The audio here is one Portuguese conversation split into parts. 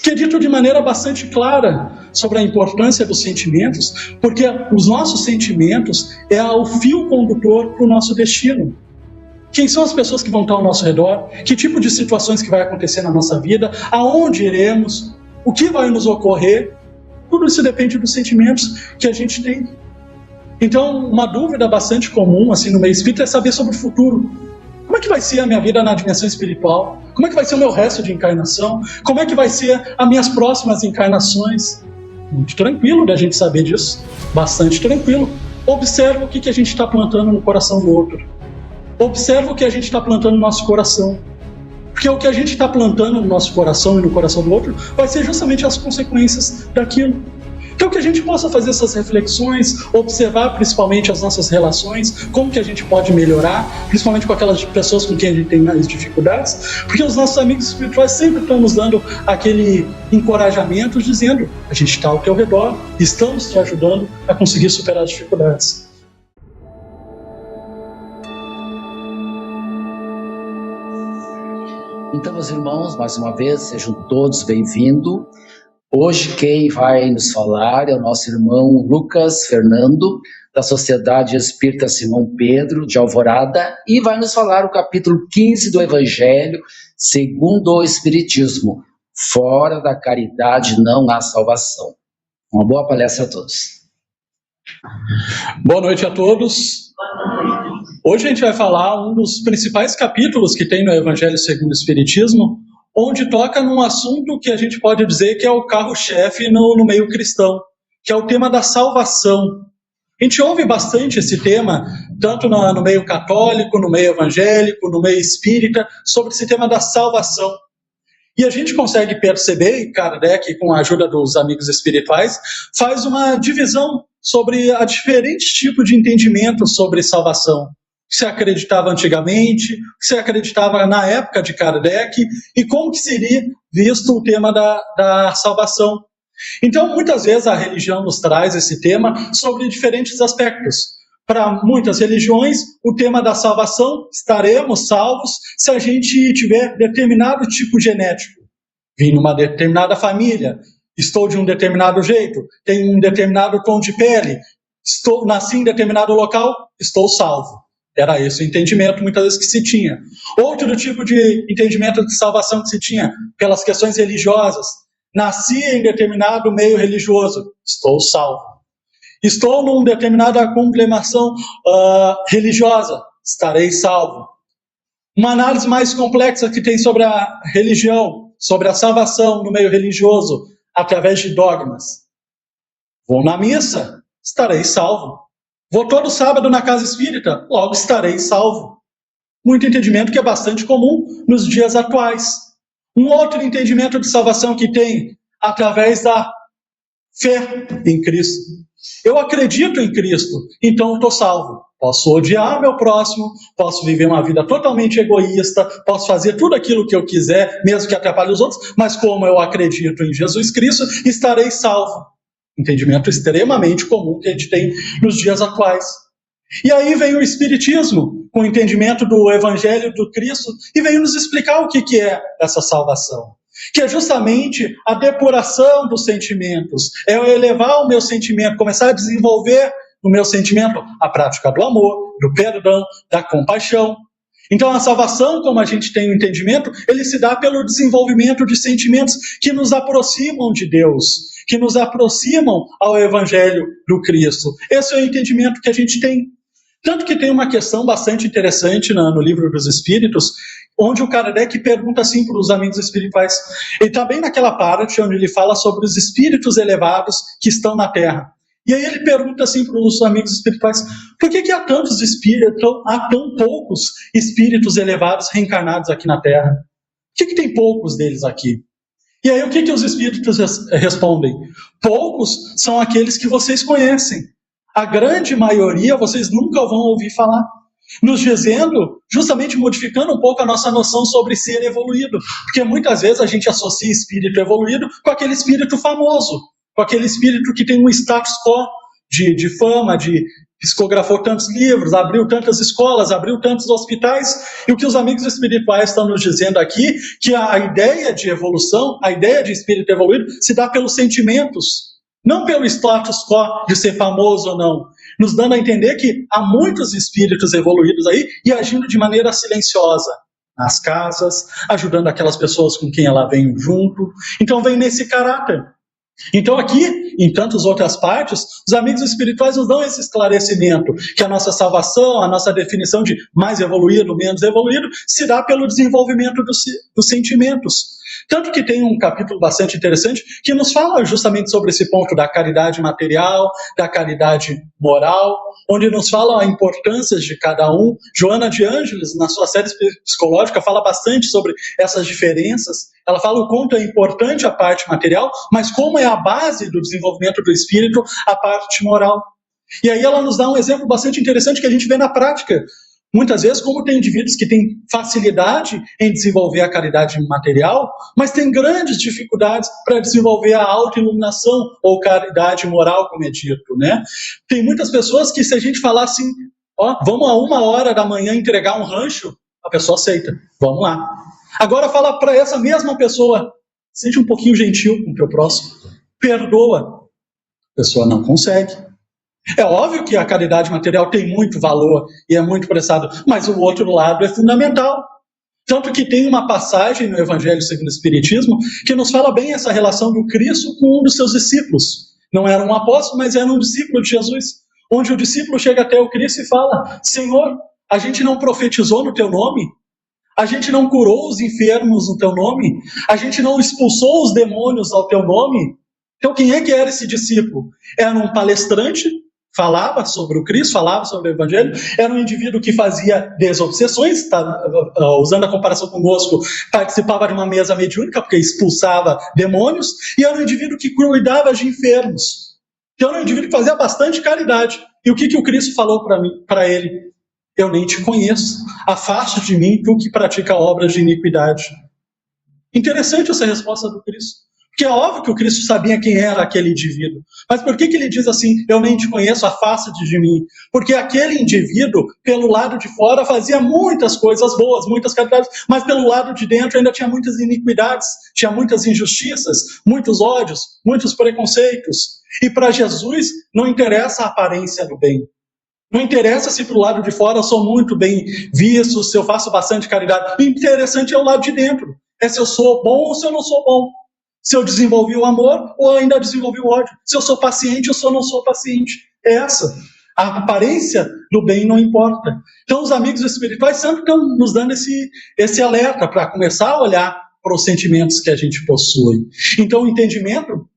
que é dito de maneira bastante clara sobre a importância dos sentimentos, porque os nossos sentimentos é o fio condutor para o nosso destino. Quem são as pessoas que vão estar ao nosso redor? Que tipo de situações que vai acontecer na nossa vida? Aonde iremos? O que vai nos ocorrer? Tudo isso depende dos sentimentos que a gente tem. Então, uma dúvida bastante comum assim, no meio espírita é saber sobre o futuro. Como é que vai ser a minha vida na dimensão espiritual? Como é que vai ser o meu resto de encarnação? Como é que vai ser as minhas próximas encarnações? Muito tranquilo da gente saber disso. Bastante tranquilo. Observa o que a gente está plantando no coração do outro. Observa o que a gente está plantando no nosso coração. Porque o que a gente está plantando no nosso coração e no coração do outro vai ser justamente as consequências daquilo. Então que a gente possa fazer essas reflexões, observar principalmente as nossas relações, como que a gente pode melhorar, principalmente com aquelas pessoas com quem a gente tem mais dificuldades, porque os nossos amigos espirituais sempre estão nos dando aquele encorajamento, dizendo, a gente está ao teu redor, estamos te ajudando a conseguir superar as dificuldades. Então, meus irmãos, mais uma vez, sejam todos bem-vindos. Hoje quem vai nos falar é o nosso irmão Lucas Fernando, da Sociedade Espírita Simão Pedro, de Alvorada, e vai nos falar o capítulo 15 do Evangelho, segundo o Espiritismo. Fora da caridade não há salvação. Uma boa palestra a todos. Boa noite a todos. Hoje a gente vai falar um dos principais capítulos que tem no Evangelho segundo o Espiritismo, onde toca num assunto que a gente pode dizer que é o carro-chefe no meio cristão, que é o tema da salvação. A gente ouve bastante esse tema, tanto no meio católico, no meio evangélico, no meio espírita, sobre esse tema da salvação. E a gente consegue perceber, e Kardec, com a ajuda dos amigos espirituais, faz uma divisão sobre a diferentes tipos de entendimento sobre salvação. O que se acreditava antigamente, o que se acreditava na época de Kardec, e como que seria visto o tema da salvação. Então, muitas vezes a religião nos traz esse tema sobre diferentes aspectos. Para muitas religiões, o tema da salvação, estaremos salvos se a gente tiver determinado tipo genético. Vim numa determinada família, estou de um determinado jeito, tenho um determinado tom de pele, nasci em determinado local, estou salvo. Era esse o entendimento, muitas vezes, que se tinha. Outro tipo de entendimento de salvação que se tinha, pelas questões religiosas. Nasci em determinado meio religioso, estou salvo. Estou numa determinada congregação religiosa, estarei salvo. Uma análise mais complexa que tem sobre a religião, sobre a salvação no meio religioso, através de dogmas. Vou na missa, estarei salvo. Vou todo sábado na casa espírita, logo estarei salvo. Muito entendimento que é bastante comum nos dias atuais. Um outro entendimento de salvação que tem através da fé em Cristo. Eu acredito em Cristo, então estou salvo. Posso odiar meu próximo, posso viver uma vida totalmente egoísta, posso fazer tudo aquilo que eu quiser, mesmo que atrapalhe os outros, mas como eu acredito em Jesus Cristo, estarei salvo. Entendimento extremamente comum que a gente tem nos dias atuais. E aí vem o Espiritismo, com o entendimento do Evangelho do Cristo, e vem nos explicar o que é essa salvação. Que é justamente a depuração dos sentimentos, é eu elevar o meu sentimento, começar a desenvolver no meu sentimento a prática do amor, do perdão, da compaixão. Então a salvação, como a gente tem o entendimento, ele se dá pelo desenvolvimento de sentimentos que nos aproximam de Deus, que nos aproximam ao Evangelho do Cristo. Esse é o entendimento que a gente tem. Tanto que tem uma questão bastante interessante no Livro dos Espíritos, onde o Kardec pergunta assim para os amigos espirituais. Ele está bem naquela parte onde ele fala sobre os espíritos elevados que estão na Terra. E aí ele pergunta assim para os amigos espirituais, por que há tantos espíritos, há tão poucos espíritos elevados reencarnados aqui na Terra? Por que tem poucos deles aqui? E aí o que os espíritos respondem? Poucos são aqueles que vocês conhecem. A grande maioria vocês nunca vão ouvir falar. Nos dizendo, justamente modificando um pouco a nossa noção sobre ser evoluído. Porque muitas vezes a gente associa espírito evoluído com aquele espírito famoso, com aquele espírito que tem um status quo de fama, de psicografou tantos livros, abriu tantas escolas, abriu tantos hospitais, e o que os amigos espirituais estão nos dizendo aqui, que a ideia de evolução, a ideia de espírito evoluído, se dá pelos sentimentos, não pelo status quo de ser famoso ou não, nos dando a entender que há muitos espíritos evoluídos aí, e agindo de maneira silenciosa, nas casas, ajudando aquelas pessoas com quem ela vem junto, então vem nesse caráter. Então aqui, em tantas outras partes, os amigos espirituais nos dão esse esclarecimento, que a nossa salvação, a nossa definição de mais evoluído, menos evoluído, se dá pelo desenvolvimento dos sentimentos. Tanto que tem um capítulo bastante interessante que nos fala justamente sobre esse ponto da caridade material, da caridade moral, onde nos fala a importância de cada um. Joana de Ângeles, na sua série psicológica, fala bastante sobre essas diferenças. Ela fala o quanto é importante a parte material, mas como é a base do desenvolvimento do espírito, a parte moral. E aí ela nos dá um exemplo bastante interessante que a gente vê na prática. Muitas vezes, como tem indivíduos que têm facilidade em desenvolver a caridade material, mas têm grandes dificuldades para desenvolver a autoiluminação ou caridade moral, como é dito, né? Tem muitas pessoas que, se a gente falar assim, ó, vamos a 1h da manhã entregar um rancho, a pessoa aceita, vamos lá. Agora fala para essa mesma pessoa, seja um pouquinho gentil com o teu próximo, perdoa, a pessoa não consegue. É óbvio que a caridade material tem muito valor e é muito prezado, mas o outro lado é fundamental. Tanto que tem uma passagem no Evangelho segundo o Espiritismo que nos fala bem essa relação do Cristo com um dos seus discípulos. Não era um apóstolo, mas era um discípulo de Jesus, onde o discípulo chega até o Cristo e fala: Senhor, a gente não profetizou no teu nome? A gente não curou os enfermos no teu nome? A gente não expulsou os demônios ao teu nome? Então quem é que era esse discípulo? Era um palestrante, falava sobre o Cristo, falava sobre o Evangelho, era um indivíduo que fazia desobsessões, usando a comparação conosco, participava de uma mesa mediúnica, porque expulsava demônios, e era um indivíduo que cuidava de enfermos. Então era um indivíduo que fazia bastante caridade. E o que o Cristo falou para ele? Eu nem te conheço, afaste de mim tu que pratica obras de iniquidade. Interessante essa resposta do Cristo. Porque é óbvio que o Cristo sabia quem era aquele indivíduo. Mas por que ele diz assim, eu nem te conheço, afasta-te de mim? Porque aquele indivíduo, pelo lado de fora, fazia muitas coisas boas, muitas caridades, mas pelo lado de dentro ainda tinha muitas iniquidades, tinha muitas injustiças, muitos ódios, muitos preconceitos. E para Jesus não interessa a aparência do bem. Não interessa se para o lado de fora eu sou muito bem visto, se eu faço bastante caridade. O interessante é o lado de dentro. É se eu sou bom ou se eu não sou bom. Se eu desenvolvi o amor ou ainda desenvolvi o ódio. Se eu sou paciente ou se eu não sou paciente. É essa. A aparência do bem não importa. Então os amigos espirituais sempre estão nos dando esse alerta para começar a olhar para os sentimentos que a gente possui. Então o entendimento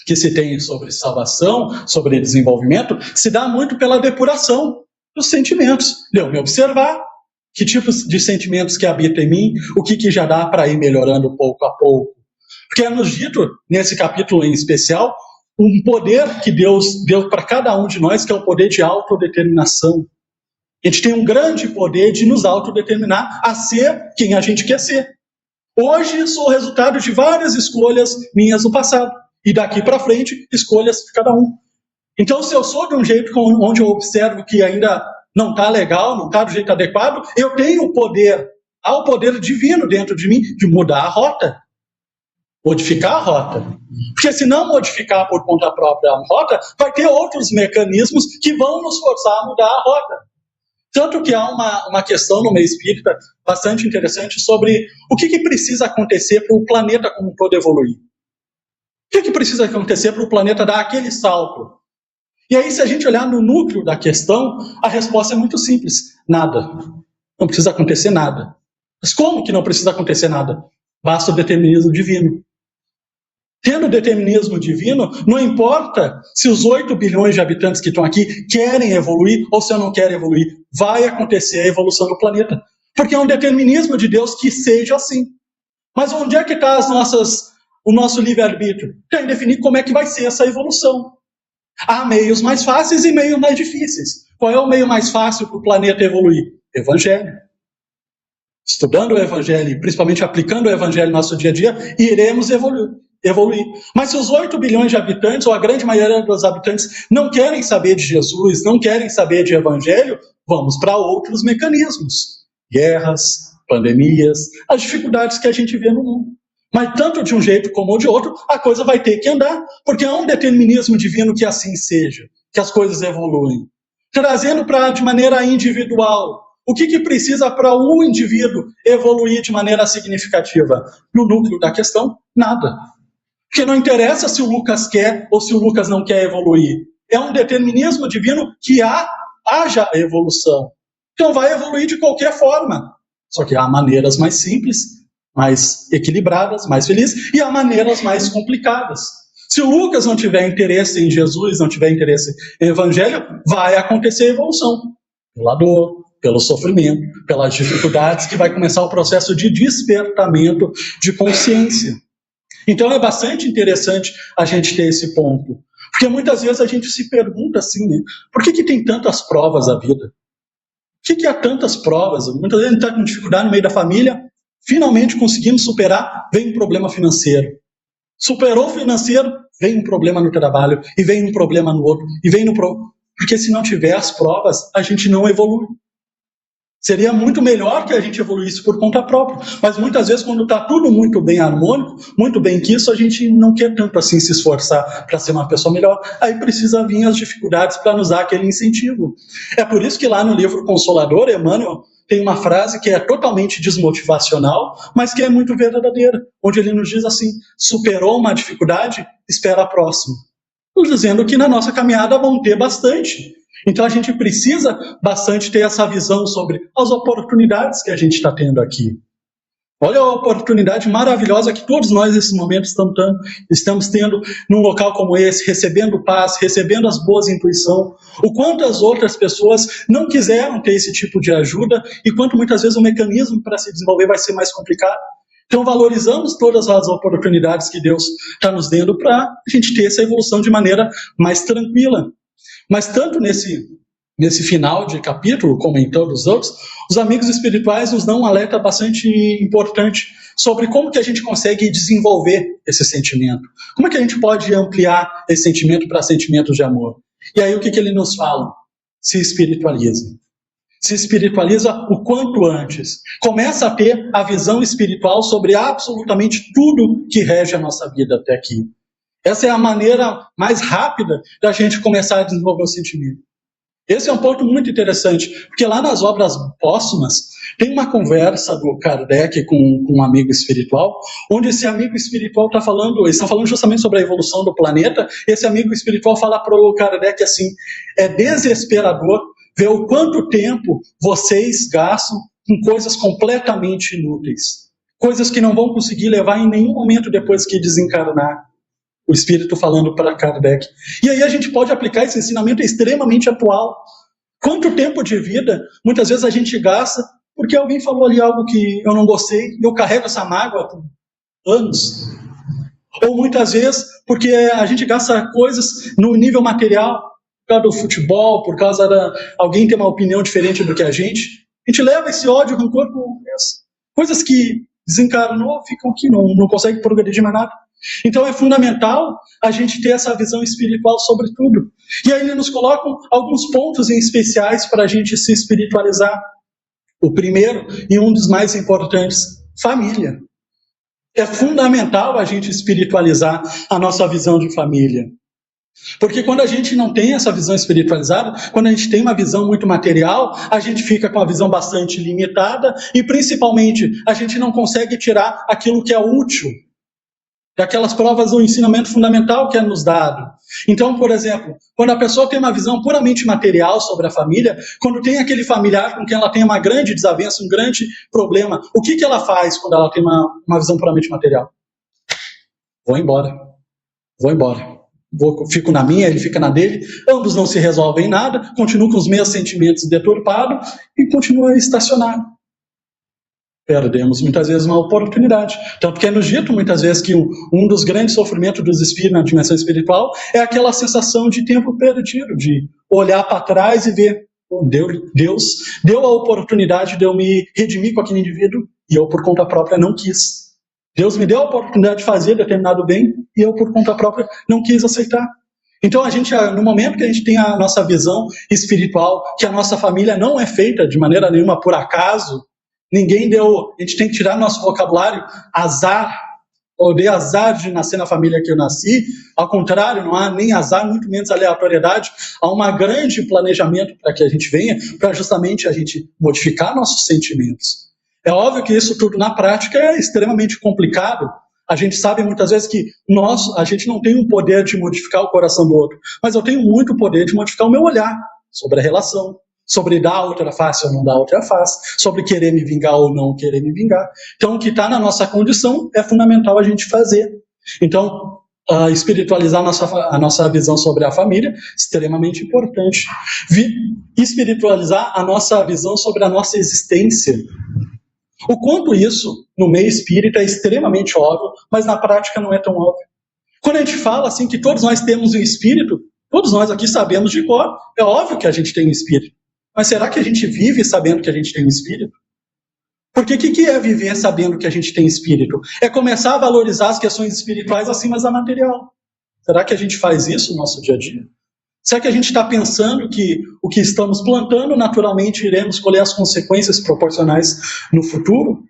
que se tem sobre salvação, sobre desenvolvimento, se dá muito pela depuração dos sentimentos. De eu me observar que tipos de sentimentos que habitam em mim, o que já dá para ir melhorando pouco a pouco. Porque é nos dito, nesse capítulo em especial, um poder que Deus deu para cada um de nós, que é o poder de autodeterminação. A gente tem um grande poder de nos autodeterminar a ser quem a gente quer ser. Hoje sou o resultado de várias escolhas minhas no passado. E daqui para frente, escolhas de cada um. Então, se eu sou de um jeito onde eu observo que ainda não está legal, não está do jeito adequado, eu tenho o poder, há o poder divino dentro de mim de mudar a rota. Modificar a rota. Porque se não modificar por conta própria a rota, vai ter outros mecanismos que vão nos forçar a mudar a rota. Tanto que há uma questão no meio espírita bastante interessante sobre o que precisa acontecer para o planeta como um todo evoluir. O que precisa acontecer para o planeta dar aquele salto? E aí, se a gente olhar no núcleo da questão, a resposta é muito simples. Nada. Não precisa acontecer nada. Mas como que não precisa acontecer nada? Basta o determinismo divino. Tendo o determinismo divino, não importa se os 8 bilhões de habitantes que estão aqui querem evoluir ou se eu não quero evoluir. Vai acontecer a evolução do planeta. Porque é um determinismo de Deus que seja assim. Mas onde é que está o nosso livre-arbítrio? Tem que definir como é que vai ser essa evolução. Há meios mais fáceis e meios mais difíceis. Qual é o meio mais fácil para o planeta evoluir? Evangelho. estudando o Evangelho e principalmente aplicando o Evangelho no nosso dia a dia, iremos evoluir. Mas se os 8 bilhões de habitantes, ou a grande maioria dos habitantes, não querem saber de Jesus, não querem saber de Evangelho, vamos para outros mecanismos. Guerras, pandemias, as dificuldades que a gente vê no mundo. Mas tanto de um jeito como de outro, a coisa vai ter que andar, porque há um determinismo divino que assim seja, que as coisas evoluem. Trazendo de maneira individual, o que precisa para o indivíduo evoluir de maneira significativa? No núcleo da questão, nada. Porque não interessa se o Lucas quer ou se o Lucas não quer evoluir. É um determinismo divino que haja evolução. Então vai evoluir de qualquer forma. Só que há maneiras mais simples, mais equilibradas, mais felizes, e há maneiras mais complicadas. Se o Lucas não tiver interesse em Jesus, não tiver interesse em Evangelho, vai acontecer evolução. Pela dor, pelo sofrimento, pelas dificuldades, que vai começar o processo de despertamento de consciência. Então é bastante interessante a gente ter esse ponto. Porque muitas vezes a gente se pergunta assim, né? Por que tem tantas provas a vida? Por que há tantas provas? Muitas vezes a gente está com dificuldade no meio da família, finalmente conseguimos superar, vem um problema financeiro. Superou o financeiro, vem um problema no trabalho, e vem um problema no outro, e vem no porque se não tiver as provas, a gente não evolui. Seria muito melhor que a gente evoluísse por conta própria, mas muitas vezes quando está tudo muito bem harmônico, muito bem quisto, a gente não quer tanto assim se esforçar para ser uma pessoa melhor, aí precisa vir as dificuldades para nos dar aquele incentivo. É por isso que lá no livro Consolador, Emmanuel tem uma frase que é totalmente desmotivacional, mas que é muito verdadeira, onde ele nos diz assim: superou uma dificuldade, espera a próxima. Dizendo que na nossa caminhada vão ter bastante. Então a gente precisa bastante ter essa visão sobre as oportunidades que a gente está tendo aqui. Olha a oportunidade maravilhosa que todos nós nesse momento estamos tendo num local como esse, recebendo paz, recebendo as boas intuições. O quanto as outras pessoas não quiseram ter esse tipo de ajuda e quanto muitas vezes o mecanismo para se desenvolver vai ser mais complicado. Então valorizamos todas as oportunidades que Deus está nos dando para a gente ter essa evolução de maneira mais tranquila. Mas tanto nesse final de capítulo, como em todos os outros, os amigos espirituais nos dão um alerta bastante importante sobre como que a gente consegue desenvolver esse sentimento. Como é que a gente pode ampliar esse sentimento para sentimentos de amor? E aí o que ele nos fala? Se espiritualize. Se espiritualiza o quanto antes. Começa a ter a visão espiritual sobre absolutamente tudo que rege a nossa vida até aqui. Essa é a maneira mais rápida da gente começar a desenvolver o sentimento. Esse é um ponto muito interessante, porque lá nas obras póstumas tem uma conversa do Kardec com um amigo espiritual, onde esse amigo espiritual está falando, eles estão falando justamente sobre a evolução do planeta, e esse amigo espiritual fala para o Kardec assim: é desesperador ver o quanto tempo vocês gastam com coisas completamente inúteis, coisas que não vão conseguir levar em nenhum momento depois que desencarnar. O Espírito falando para Kardec. E aí a gente pode aplicar esse ensinamento extremamente atual. Quanto tempo de vida, muitas vezes a gente gasta, porque alguém falou ali algo que eu não gostei, e eu carrego essa mágoa por anos. Ou muitas vezes, porque a gente gasta coisas no nível material, por causa do futebol, por causa alguém ter uma opinião diferente do que a gente leva esse ódio, rancor, coisas que desencarnou, ficam aqui, não consegue progredir mais nada. Então é fundamental a gente ter essa visão espiritual sobre tudo. E aí ele nos coloca alguns pontos em especiais para a gente se espiritualizar. O primeiro, e um dos mais importantes, família. É fundamental a gente espiritualizar a nossa visão de família. Porque quando a gente não tem essa visão espiritualizada, quando a gente tem uma visão muito material, a gente fica com a visão bastante limitada e principalmente a gente não consegue tirar aquilo que é útil daquelas provas do ensinamento fundamental que é nos dado. Então, por exemplo, quando a pessoa tem uma visão puramente material sobre a família, quando tem aquele familiar com quem ela tem uma grande desavença, um grande problema, o que ela faz quando ela tem uma visão puramente material? Vou embora. Fico na minha, ele fica na dele, ambos não se resolvem em nada, continuam com os meus sentimentos deturpados e continuam estacionados. Perdemos muitas vezes uma oportunidade. Tanto que é nos dito muitas vezes que um dos grandes sofrimentos dos espíritos na dimensão espiritual é aquela sensação de tempo perdido, de olhar para trás e ver Deus deu a oportunidade de eu me redimir com aquele indivíduo e eu, por conta própria, não quis. Deus me deu a oportunidade de fazer determinado bem e eu, por conta própria, não quis aceitar. Então, no momento que a gente tem a nossa visão espiritual, que a nossa família não é feita de maneira nenhuma por acaso, a gente tem que tirar nosso vocabulário azar. Eu dei azar de nascer na família que eu nasci. Ao contrário, não há nem azar, muito menos aleatoriedade. Há um grande planejamento para que a gente venha, para justamente a gente modificar nossos sentimentos. É óbvio que isso tudo na prática é extremamente complicado. A gente sabe muitas vezes que a gente não tem o poder de modificar o coração do outro, mas eu tenho muito poder de modificar o meu olhar sobre a relação, sobre dar outra face ou não dar outra face, sobre querer me vingar ou não querer me vingar. Então, o que está na nossa condição é fundamental a gente fazer. Então, espiritualizar a nossa visão sobre a família, extremamente importante. Espiritualizar a nossa visão sobre a nossa existência. O quanto isso, no meio espírita, é extremamente óbvio, mas na prática não é tão óbvio. Quando a gente fala assim que todos nós temos um espírito, todos nós aqui sabemos de cor, é óbvio que a gente tem um espírito. Mas será que a gente vive sabendo que a gente tem um espírito? Porque o que é viver sabendo que a gente tem espírito? É começar a valorizar as questões espirituais acima da material. Será que a gente faz isso no nosso dia a dia? Será que a gente está pensando que o que estamos plantando, naturalmente iremos colher as consequências proporcionais no futuro?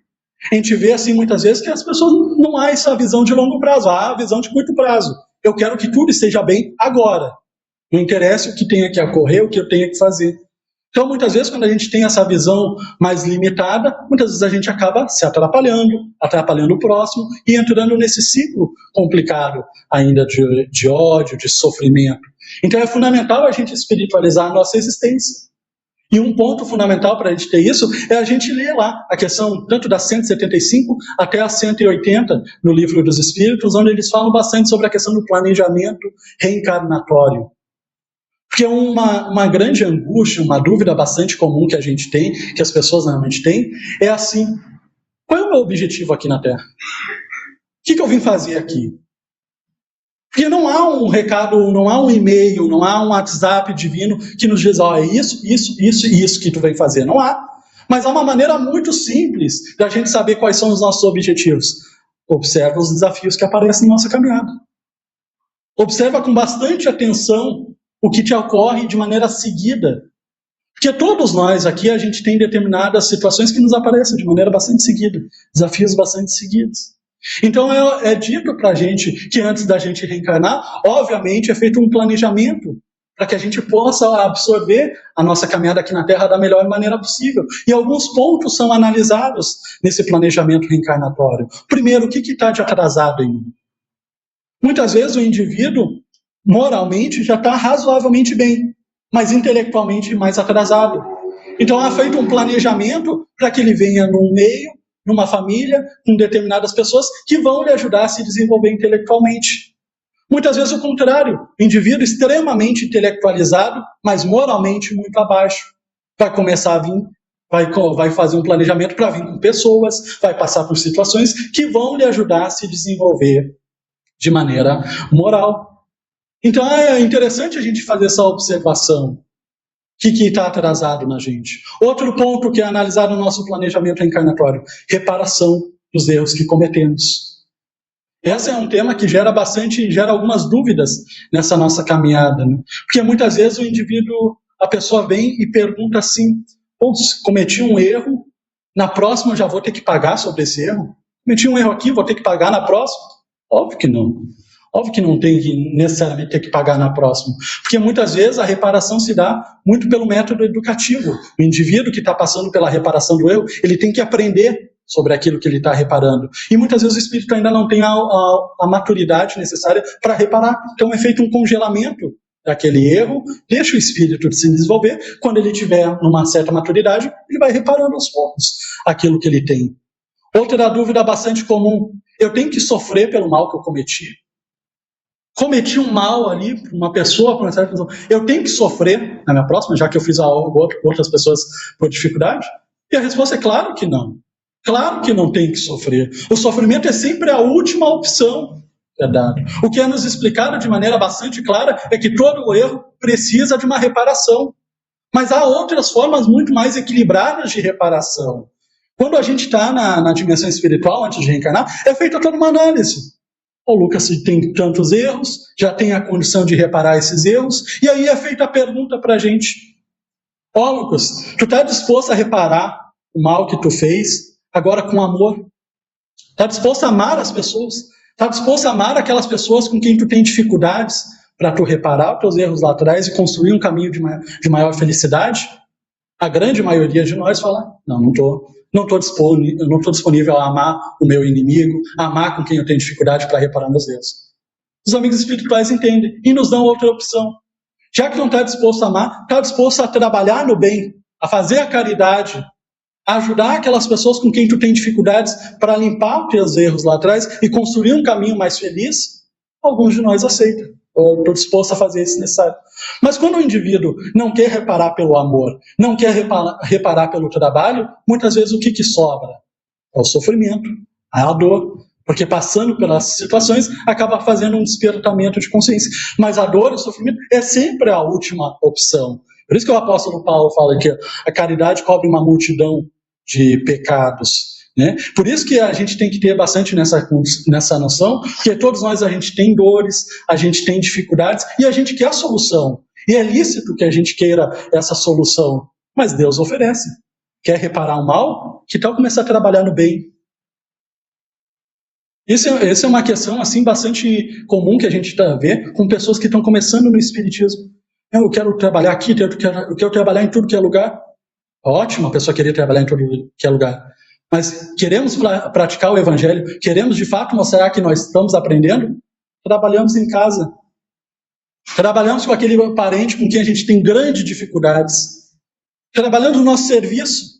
A gente vê assim muitas vezes que as pessoas não há essa visão de longo prazo, há a visão de curto prazo. Eu quero que tudo esteja bem agora. Não interessa o que tenha que ocorrer, o que eu tenha que fazer. Então, muitas vezes, quando a gente tem essa visão mais limitada, muitas vezes a gente acaba se atrapalhando o próximo e entrando nesse ciclo complicado ainda de ódio, de sofrimento. Então, é fundamental a gente espiritualizar a nossa existência. E um ponto fundamental para a gente ter isso é a gente ler lá a questão tanto da 175 até a 180 no Livro dos Espíritos, onde eles falam bastante sobre a questão do planejamento reencarnatório. Porque uma grande angústia, uma dúvida bastante comum que a gente tem, que as pessoas normalmente têm, é assim: qual é o meu objetivo aqui na Terra? O que eu vim fazer aqui? Porque não há um recado, não há um e-mail, não há um WhatsApp divino que nos diz, é isso e isso que tu vem fazer. Não há. Mas há uma maneira muito simples da gente saber quais são os nossos objetivos. Observa os desafios que aparecem na nossa caminhada. Observa com bastante atenção o que te ocorre de maneira seguida. Porque todos nós aqui, a gente tem determinadas situações que nos aparecem de maneira bastante seguida, desafios bastante seguidos. Então é dito para a gente que antes da gente reencarnar, obviamente é feito um planejamento para que a gente possa absorver a nossa caminhada aqui na Terra da melhor maneira possível. E alguns pontos são analisados nesse planejamento reencarnatório. Primeiro, o que está de atrasado em mim? Muitas vezes o indivíduo moralmente já está razoavelmente bem, mas intelectualmente mais atrasado. Então há feito um planejamento para que ele venha num meio, numa família, com determinadas pessoas que vão lhe ajudar a se desenvolver intelectualmente. Muitas vezes o contrário, o indivíduo extremamente intelectualizado, mas moralmente muito abaixo. Vai começar a vir, vai fazer um planejamento para vir com pessoas, vai passar por situações que vão lhe ajudar a se desenvolver de maneira moral. Então é interessante a gente fazer essa observação. O que está atrasado na gente? Outro ponto que é analisado no nosso planejamento reencarnatório: reparação dos erros que cometemos. Esse é um tema que gera algumas dúvidas nessa nossa caminhada, né? Porque muitas vezes a pessoa vem e pergunta assim: cometi um erro, na próxima eu já vou ter que pagar sobre esse erro? Cometi um erro aqui, vou ter que pagar na próxima? Óbvio que não. Óbvio que não tem que necessariamente ter que pagar na próxima. Porque muitas vezes a reparação se dá muito pelo método educativo. O indivíduo que está passando pela reparação do erro, ele tem que aprender sobre aquilo que ele está reparando. E muitas vezes o espírito ainda não tem a maturidade necessária para reparar. Então é feito um congelamento daquele erro, deixa o espírito se desenvolver. Quando ele tiver numa certa maturidade, ele vai reparando aos poucos aquilo que ele tem. Outra dúvida bastante comum: eu tenho que sofrer pelo mal que eu cometi? Cometi um mal ali para uma pessoa, para uma certa pessoa, eu tenho que sofrer na minha próxima, já que eu fiz algo outras pessoas por dificuldade? E a resposta é claro que não. Claro que não tem que sofrer. O sofrimento é sempre a última opção que é dada. O que é nos explicado de maneira bastante clara é que todo erro precisa de uma reparação. Mas há outras formas muito mais equilibradas de reparação. Quando a gente está na dimensão espiritual, antes de reencarnar, é feita toda uma análise. O Lucas tem tantos erros, já tem a condição de reparar esses erros, e aí é feita a pergunta para a gente: ó, Lucas, tu está disposto a reparar o mal que tu fez, agora com amor? Está disposto a amar as pessoas? Está disposto a amar aquelas pessoas com quem tu tem dificuldades para tu reparar os teus erros lá atrás e construir um caminho de maior felicidade? A grande maioria de nós fala: não estou disponível a amar o meu inimigo, a amar com quem eu tenho dificuldade para reparar meus erros. Os amigos espirituais entendem e nos dão outra opção. Já que não está disposto a amar, está disposto a trabalhar no bem, a fazer a caridade, a ajudar aquelas pessoas com quem tu tem dificuldades para limpar os teus erros lá atrás e construir um caminho mais feliz, alguns de nós aceitam. Eu estou disposto a fazer isso necessário. Mas quando o indivíduo não quer reparar pelo amor, não quer reparar pelo trabalho, muitas vezes o que sobra? É o sofrimento, é a dor. Porque passando pelas situações, acaba fazendo um despertamento de consciência. Mas a dor e o sofrimento é sempre a última opção. Por isso que o apóstolo Paulo fala que a caridade cobre uma multidão de pecados. Né? Por isso que a gente tem que ter bastante nessa noção, que todos nós a gente tem dores, a gente tem dificuldades e a gente quer a solução. E é lícito que a gente queira essa solução, mas Deus oferece. Quer reparar o mal? Que tal começar a trabalhar no bem? Essa é uma questão assim, bastante comum que a gente vê com pessoas que estão começando no espiritismo. Eu quero trabalhar aqui, eu quero trabalhar em tudo que é lugar. Ótimo a pessoa querer trabalhar em tudo que é lugar. Mas queremos praticar o evangelho? Queremos de fato mostrar que nós estamos aprendendo? Trabalhamos em casa. Trabalhamos com aquele parente com quem a gente tem grandes dificuldades. Trabalhando no nosso serviço.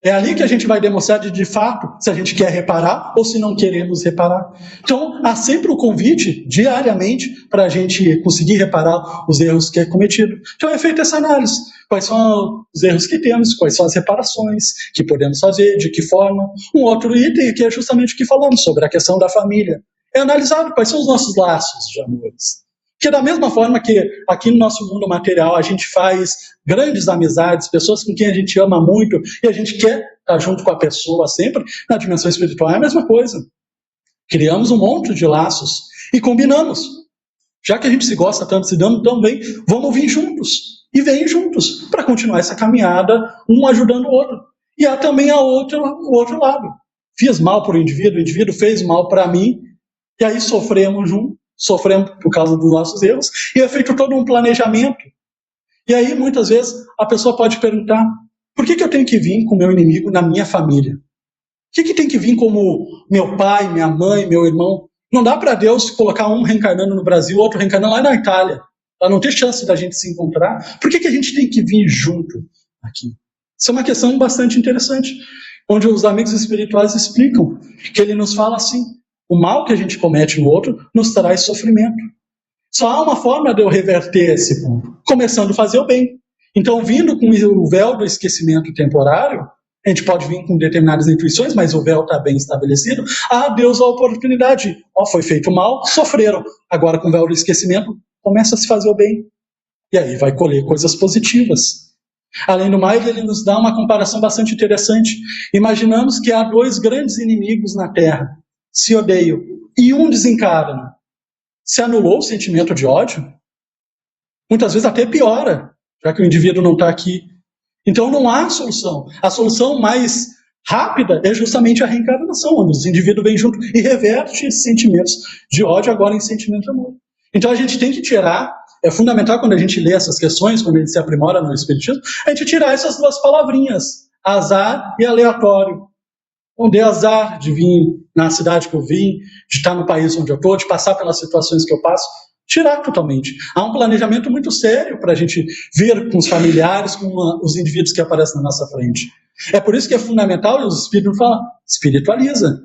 É ali que a gente vai demonstrar de fato se a gente quer reparar ou se não queremos reparar. Então, há sempre o convite, diariamente, para a gente conseguir reparar os erros que é cometido. Então, é feita essa análise. Quais são os erros que temos, quais são as reparações que podemos fazer, de que forma. Um outro item aqui é justamente o que falamos sobre a questão da família. É analisado quais são os nossos laços de amores. Porque da mesma forma que aqui no nosso mundo material a gente faz grandes amizades, pessoas com quem a gente ama muito e a gente quer estar junto com a pessoa sempre, na dimensão espiritual é a mesma coisa. Criamos um monte de laços e combinamos. Já que a gente se gosta tanto, se dando tão bem, vamos vir juntos. E vem juntos para continuar essa caminhada, um ajudando o outro. E há também o outro lado. Fiz mal para o indivíduo fez mal para mim, e aí sofremos juntos. Sofremos por causa dos nossos erros, e é feito todo um planejamento. E aí, muitas vezes, a pessoa pode perguntar: por que eu tenho que vir com o meu inimigo na minha família? Por que tem que vir como meu pai, minha mãe, meu irmão? Não dá para Deus colocar um reencarnando no Brasil, outro reencarnando lá na Itália, para não ter chance da gente se encontrar. Por que a gente tem que vir junto aqui? Isso é uma questão bastante interessante, onde os amigos espirituais explicam, que ele nos fala assim: o mal que a gente comete no outro nos traz sofrimento. Só há uma forma de eu reverter esse ponto, começando a fazer o bem. Então, vindo com o véu do esquecimento temporário, a gente pode vir com determinadas intuições, mas o véu está bem estabelecido. Deus a oportunidade. Foi feito mal, sofreram. Agora, com o véu do esquecimento, começa a se fazer o bem. E aí vai colher coisas positivas. Além do mais, ele nos dá uma comparação bastante interessante. Imaginamos que há dois grandes inimigos na Terra, se odeiam, e um desencarna. Se anulou o sentimento de ódio? Muitas vezes até piora, já que o indivíduo não está aqui. Então não há solução. A solução mais rápida é justamente a reencarnação, onde os indivíduos vêm junto e reverte esses sentimentos de ódio agora em sentimento de amor. Então a gente tem que tirar, é fundamental quando a gente lê essas questões, quando a gente se aprimora no espiritismo, a gente tirar essas duas palavrinhas, azar e aleatório. Não dê azar de vir na cidade que eu vim, de estar no país onde eu estou, de passar pelas situações que eu passo. Tirar totalmente. Há um planejamento muito sério para a gente ver com os familiares, com os indivíduos que aparecem na nossa frente. É por isso que é fundamental, e os espíritos falam, espiritualiza.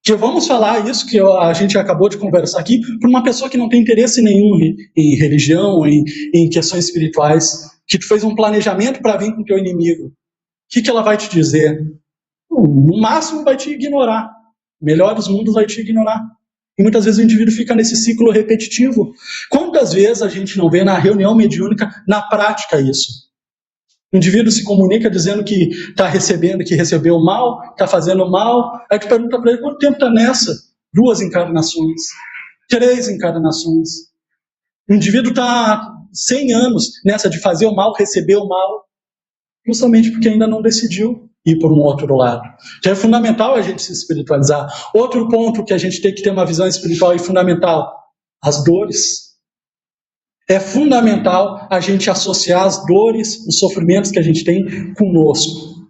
Que vamos falar isso que a gente acabou de conversar aqui, para uma pessoa que não tem interesse nenhum em religião, em questões espirituais, que tu fez um planejamento para vir com o teu inimigo. O que ela vai te dizer? No máximo vai te ignorar. Melhor dos mundos vai te ignorar. E muitas vezes o indivíduo fica nesse ciclo repetitivo. Quantas vezes a gente não vê na reunião mediúnica, na prática, isso? O indivíduo se comunica dizendo que está recebendo, que recebeu mal, está fazendo mal. Aí tu pergunta para ele, quanto tempo está nessa? 2 encarnações, 3 encarnações. O indivíduo está 100 anos nessa de fazer o mal, receber o mal, justamente porque ainda não decidiu ir por um outro lado. Então é fundamental a gente se espiritualizar. Outro ponto que a gente tem que ter uma visão espiritual e fundamental, as dores. É fundamental a gente associar as dores, os sofrimentos que a gente tem conosco.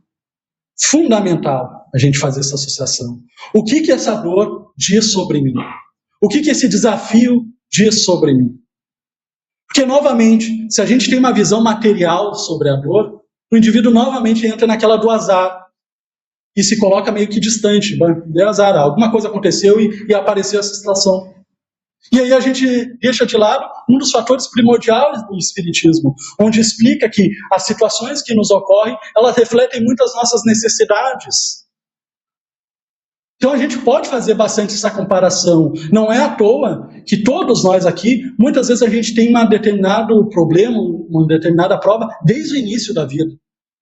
Fundamental a gente fazer essa associação. O que essa dor diz sobre mim? O que esse desafio diz sobre mim? Porque, novamente, se a gente tem uma visão material sobre a dor, o indivíduo novamente entra naquela do azar e se coloca meio que distante. É azar, alguma coisa aconteceu e apareceu essa situação. E aí a gente deixa de lado um dos fatores primordiais do Espiritismo, onde explica que as situações que nos ocorrem, elas refletem muito as nossas necessidades. Então a gente pode fazer bastante essa comparação. Não é à toa que todos nós aqui, muitas vezes a gente tem um determinado problema, uma determinada prova, desde o início da vida.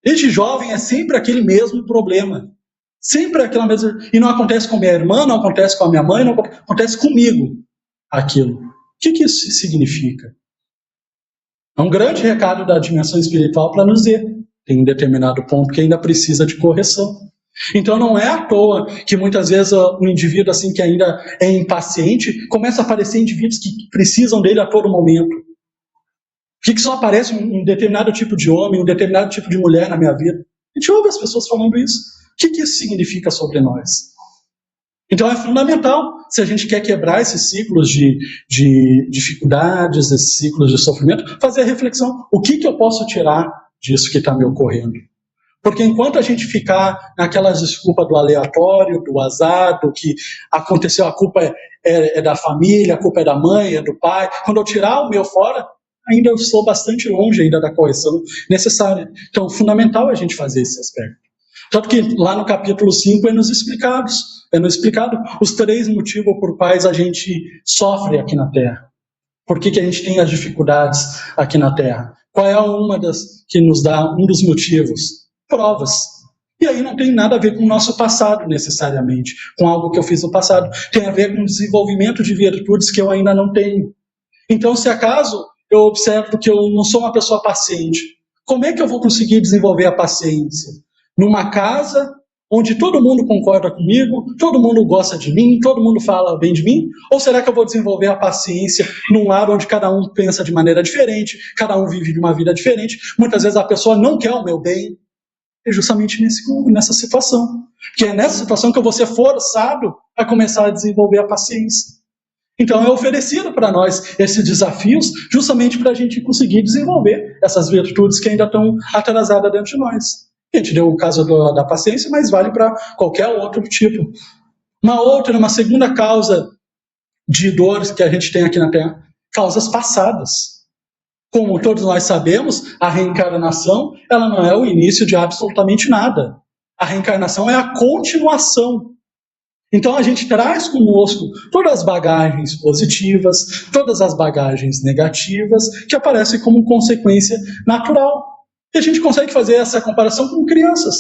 Desde jovem é sempre aquele mesmo problema. Sempre aquela mesma... E não acontece com minha irmã, não acontece com a minha mãe, não acontece comigo aquilo. O que isso significa? É um grande recado da dimensão espiritual para nos dizer. Tem um determinado ponto que ainda precisa de correção. Então não é à toa que muitas vezes um indivíduo assim que ainda é impaciente, começa a aparecer indivíduos que precisam dele a todo momento. Por que só aparece um determinado tipo de homem, um determinado tipo de mulher na minha vida? A gente ouve as pessoas falando isso. O que isso significa sobre nós? Então é fundamental, se a gente quer quebrar esses ciclos de dificuldades, esses ciclos de sofrimento, fazer a reflexão. O que eu posso tirar disso que está me ocorrendo? Porque enquanto a gente ficar naquelas desculpas do aleatório, do azar, do que aconteceu, a culpa é da família, a culpa é da mãe, é do pai, quando eu tirar o meu fora, ainda eu estou bastante longe ainda da correção necessária. Então, é fundamental a gente fazer esse aspecto. Tanto que lá no capítulo 5 é nos explicado os 3 motivos por quais a gente sofre aqui na Terra. Por que a gente tem as dificuldades aqui na Terra? Qual é uma das que nos dá um dos motivos? Provas. E aí não tem nada a ver com o nosso passado, necessariamente, com algo que eu fiz no passado. Tem a ver com o desenvolvimento de virtudes que eu ainda não tenho. Então, se acaso eu observo que eu não sou uma pessoa paciente, como é que eu vou conseguir desenvolver a paciência? Numa casa onde todo mundo concorda comigo, todo mundo gosta de mim, todo mundo fala bem de mim? Ou será que eu vou desenvolver a paciência num lar onde cada um pensa de maneira diferente, cada um vive de uma vida diferente? Muitas vezes a pessoa não quer o meu bem. É justamente nessa situação. Que é nessa situação que eu vou ser forçado a começar a desenvolver a paciência. Então é oferecido para nós esses desafios justamente para a gente conseguir desenvolver essas virtudes que ainda estão atrasadas dentro de nós. A gente deu o caso da paciência, mas vale para qualquer outro tipo. Uma segunda causa de dores que a gente tem aqui na Terra, causas passadas. Como todos nós sabemos, a reencarnação ela não é o início de absolutamente nada. A reencarnação é a continuação. Então a gente traz conosco todas as bagagens positivas, todas as bagagens negativas que aparecem como consequência natural. E a gente consegue fazer essa comparação com crianças.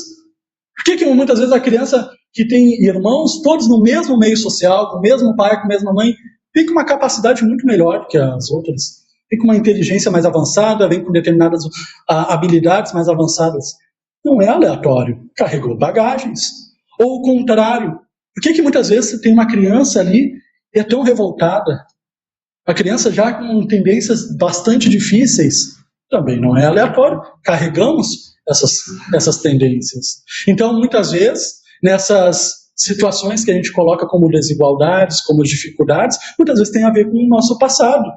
Por que muitas vezes a criança que tem irmãos, todos no mesmo meio social, com o mesmo pai, com a mesma mãe, tem uma capacidade muito melhor do que as outras? Vem com uma inteligência mais avançada, vem com determinadas habilidades mais avançadas. Não é aleatório, carregou bagagens. Ou o contrário, por que muitas vezes você tem uma criança ali e é tão revoltada? A criança já com tendências bastante difíceis, também não é aleatório, carregamos essas tendências. Então, muitas vezes, nessas situações que a gente coloca como desigualdades, como dificuldades, muitas vezes tem a ver com o nosso passado.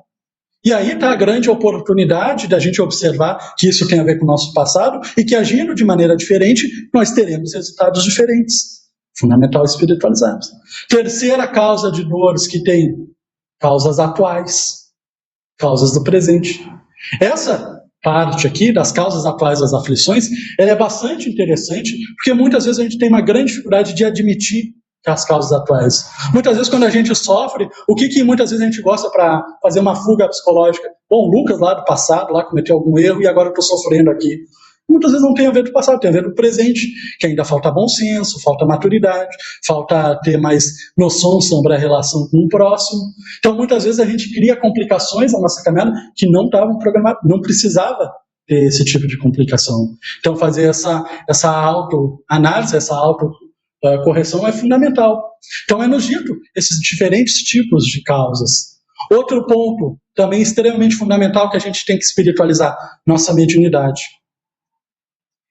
E aí está a grande oportunidade da gente observar que isso tem a ver com o nosso passado e que agindo de maneira diferente, nós teremos resultados diferentes. Fundamental espiritualizarmos. Terceira causa de dores que tem, causas atuais, causas do presente. Essa parte aqui das causas atuais das aflições, ela é bastante interessante, porque muitas vezes a gente tem uma grande dificuldade de admitir que as causas atuais. Muitas vezes, quando a gente sofre, o que muitas vezes a gente gosta para fazer uma fuga psicológica? Bom, o Lucas lá do passado, lá cometeu algum erro e agora eu estou sofrendo aqui. Muitas vezes não tem a ver do passado, tem a ver do presente, que ainda falta bom senso, falta maturidade, falta ter mais noção sobre a relação com o próximo. Então, muitas vezes a gente cria complicações na nossa caminhada que não estavam programadas, não precisava ter esse tipo de complicação. Então, fazer essa autoanálise, essa autocorreção é fundamental. Então, é nos dito esses diferentes tipos de causas. Outro ponto, também extremamente fundamental, que a gente tem que espiritualizar, nossa mediunidade.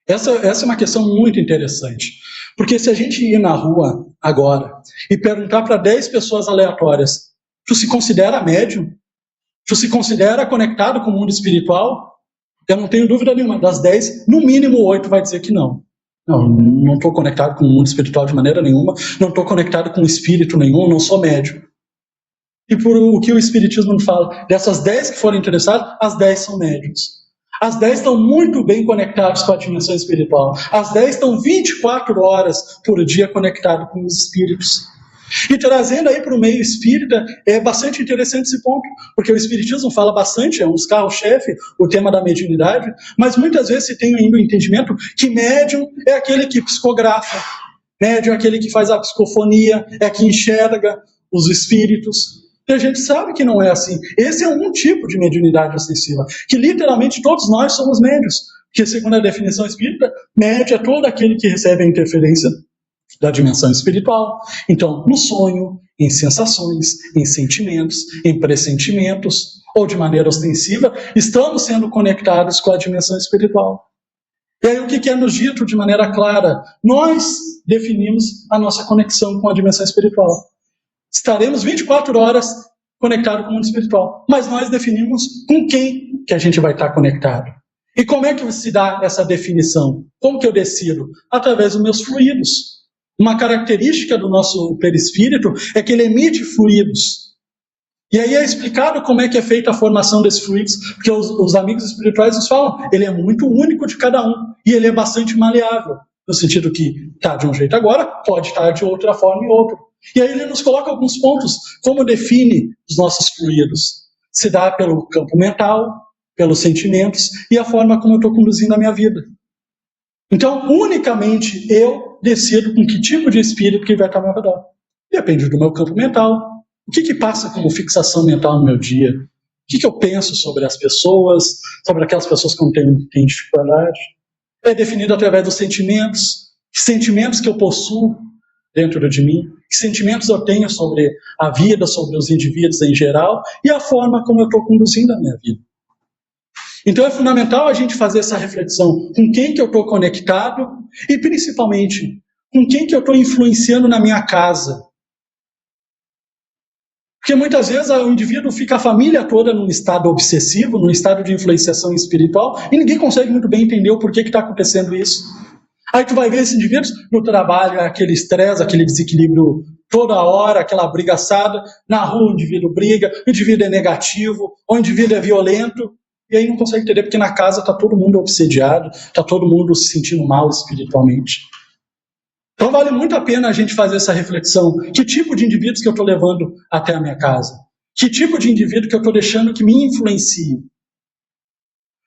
Essa é uma questão muito interessante, porque se a gente ir na rua agora e perguntar para 10 pessoas aleatórias, tu se considera médium? Tu se considera conectado com o mundo espiritual? Eu não tenho dúvida nenhuma, das 10, no mínimo 8 vai dizer que não. Não estou conectado com o mundo espiritual de maneira nenhuma, não estou conectado com espírito nenhum, não sou médium. E por o que o espiritismo nos fala, dessas 10 que foram interessadas, as 10 são médiums. As 10 estão muito bem conectadas com a dimensão espiritual. As 10 estão 24 horas por dia conectadas com os espíritos. E trazendo aí para o meio espírita, é bastante interessante esse ponto, porque o espiritismo fala bastante, é um dos carros-chefe, o tema da mediunidade, mas muitas vezes se tem ainda o entendimento que médium é aquele que psicografa, médium é aquele que faz a psicofonia, é que enxerga os espíritos. E a gente sabe que não é assim. Esse é um tipo de mediunidade ostensiva, que literalmente todos nós somos médios, porque segundo a definição espírita, médio é todo aquele que recebe a interferência da dimensão espiritual. Então, no sonho, em sensações, em sentimentos, em pressentimentos, ou de maneira ostensiva, estamos sendo conectados com a dimensão espiritual. E aí o que é nos dito de maneira clara? Nós definimos a nossa conexão com a dimensão espiritual. Estaremos 24 horas conectados com o mundo espiritual, mas nós definimos com quem que a gente vai estar conectado. E como é que se dá essa definição? Como que eu decido? Através dos meus fluidos. Uma característica do nosso perispírito é que ele emite fluidos. E aí é explicado como é que é feita a formação desses fluidos, porque os amigos espirituais nos falam, ele é muito único de cada um, e ele é bastante maleável, no sentido que está de um jeito agora, pode estar de outra forma em outro. E aí ele nos coloca alguns pontos, como define os nossos fluidos. Se dá pelo campo mental, pelos sentimentos e a forma como eu estou conduzindo a minha vida. Então, unicamente eu decido com que tipo de espírito que vai estar ao meu redor. Depende do meu campo mental. O que passa como fixação mental no meu dia? O que eu penso sobre as pessoas, sobre aquelas pessoas que eu não tenho dificuldade? É definido através dos sentimentos. Que sentimentos que eu possuo dentro de mim, que sentimentos eu tenho sobre a vida, sobre os indivíduos em geral, e a forma como eu estou conduzindo a minha vida. Então é fundamental a gente fazer essa reflexão, com quem que eu estou conectado, e principalmente, com quem que eu estou influenciando na minha casa. Porque muitas vezes o indivíduo fica a família toda num estado obsessivo, num estado de influenciação espiritual, e ninguém consegue muito bem entender o porquê que está acontecendo isso. Aí tu vai ver esses indivíduos no trabalho, aquele estresse, aquele desequilíbrio toda hora, aquela brigaçada, na rua o indivíduo briga, o indivíduo é negativo, o indivíduo é violento, e aí não consegue entender porque na casa está todo mundo obsediado, está todo mundo se sentindo mal espiritualmente. Então vale muito a pena a gente fazer essa reflexão. Que tipo de indivíduos que eu estou levando até a minha casa? Que tipo de indivíduo que eu estou deixando que me influencie?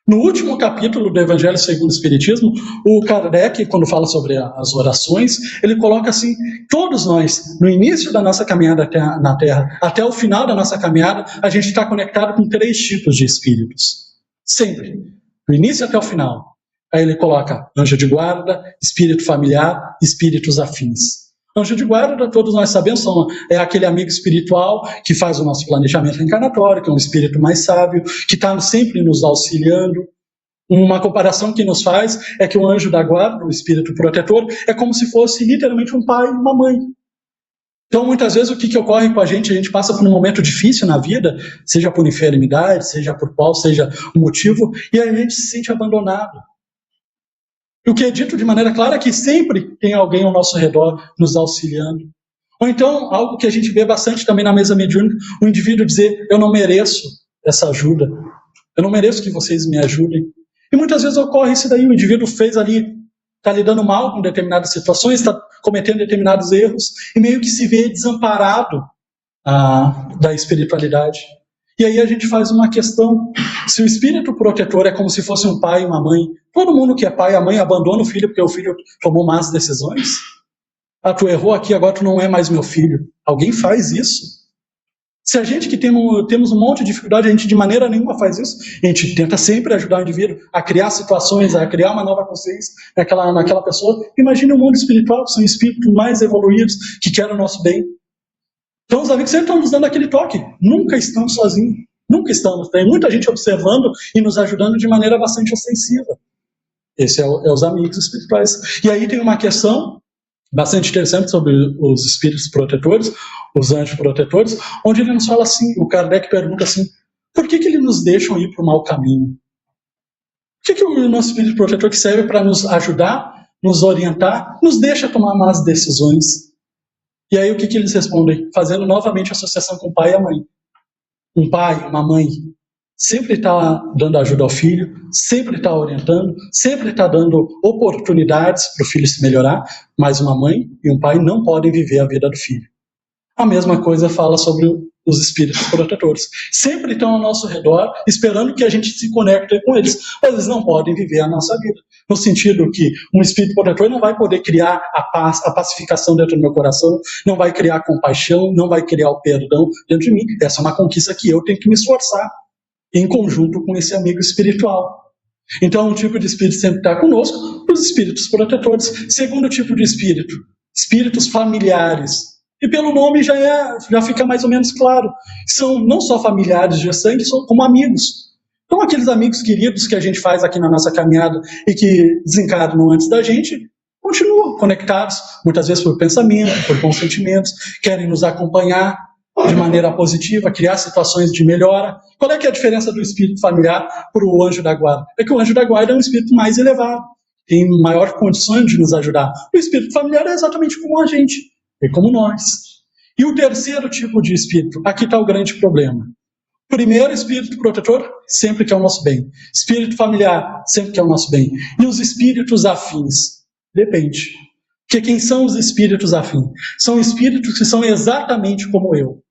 No último capítulo do Evangelho segundo o Espiritismo, o Kardec, quando fala sobre as orações, ele coloca assim, todos nós, no início da nossa caminhada na Terra, até o final da nossa caminhada, a gente está conectado com 3 tipos de espíritos. Sempre. Do início até o final. Aí ele coloca anjo de guarda, espírito familiar, espíritos afins. Anjo de guarda, todos nós sabemos, é aquele amigo espiritual que faz o nosso planejamento reencarnatório, que é um espírito mais sábio, que está sempre nos auxiliando. Uma comparação que nos faz é que o anjo da guarda, o espírito protetor, é como se fosse literalmente um pai e uma mãe. Então, muitas vezes, o que ocorre com a gente passa por um momento difícil na vida, seja por enfermidade, seja por qual seja o motivo, e a gente se sente abandonado. E o que é dito de maneira clara é que sempre tem alguém ao nosso redor nos auxiliando. Ou então, algo que a gente vê bastante também na mesa mediúnica, o indivíduo dizer, eu não mereço essa ajuda, eu não mereço que vocês me ajudem. E muitas vezes ocorre isso daí, o indivíduo fez ali, está lidando mal com determinadas situações, está cometendo determinados erros, e meio que se vê desamparado da espiritualidade. E aí a gente faz uma questão: se o espírito protetor é como se fosse um pai e uma mãe, todo mundo que é pai e a mãe abandona o filho porque o filho tomou más decisões? Tu errou aqui, agora tu não é mais meu filho. Alguém faz isso? Se a gente que temos um monte de dificuldade, a gente de maneira nenhuma faz isso. A gente tenta sempre ajudar o indivíduo a criar situações, a criar uma nova consciência naquela pessoa. Imagina o mundo espiritual, que são espíritos mais evoluídos, que querem o nosso bem. Então os amigos sempre estão nos dando aquele toque. Nunca estamos sozinhos. Nunca estamos. Tem muita gente observando e nos ajudando de maneira bastante ostensiva. Esse é os amigos espirituais. E aí tem uma questão bastante interessante sobre os espíritos protetores, os anjos protetores, onde ele nos fala assim, o Kardec pergunta assim: por que eles nos deixam ir para o mau caminho? Por que o nosso espírito protetor, que serve para nos ajudar, nos orientar, nos deixa tomar más decisões? E aí o que eles respondem? Fazendo novamente associação com o pai e a mãe. Um pai, uma mãe, sempre está dando ajuda ao filho, sempre está orientando, sempre está dando oportunidades para o filho se melhorar, mas uma mãe e um pai não podem viver a vida do filho. A mesma coisa fala sobre os espíritos protetores. Sempre estão ao nosso redor, esperando que a gente se conecte com eles, mas eles não podem viver a nossa vida. No sentido que um espírito protetor não vai poder criar a paz, a pacificação dentro do meu coração, não vai criar compaixão, não vai criar o perdão dentro de mim. Essa é uma conquista que eu tenho que me esforçar, em conjunto com esse amigo espiritual. Então, um tipo de espírito sempre está conosco, os espíritos protetores. Segundo tipo de espírito, espíritos familiares. E pelo nome já fica mais ou menos claro. São não só familiares de sangue, como amigos. Então, aqueles amigos queridos que a gente faz aqui na nossa caminhada e que desencarnam antes da gente, continuam conectados, muitas vezes por pensamento, por bons sentimentos, querem nos acompanhar de maneira positiva, criar situações de melhora. Qual é que é a diferença do espírito familiar para o anjo da guarda? É que o anjo da guarda é um espírito mais elevado, tem maior condição de nos ajudar. O espírito familiar é exatamente como a gente, é como nós. E o terceiro tipo de espírito, aqui está o grande problema. Primeiro, espírito protetor, sempre quer o nosso bem. Espírito familiar, sempre quer o nosso bem. E os espíritos afins? Depende. Porque quem são os espíritos afins? São espíritos que são exatamente como eu,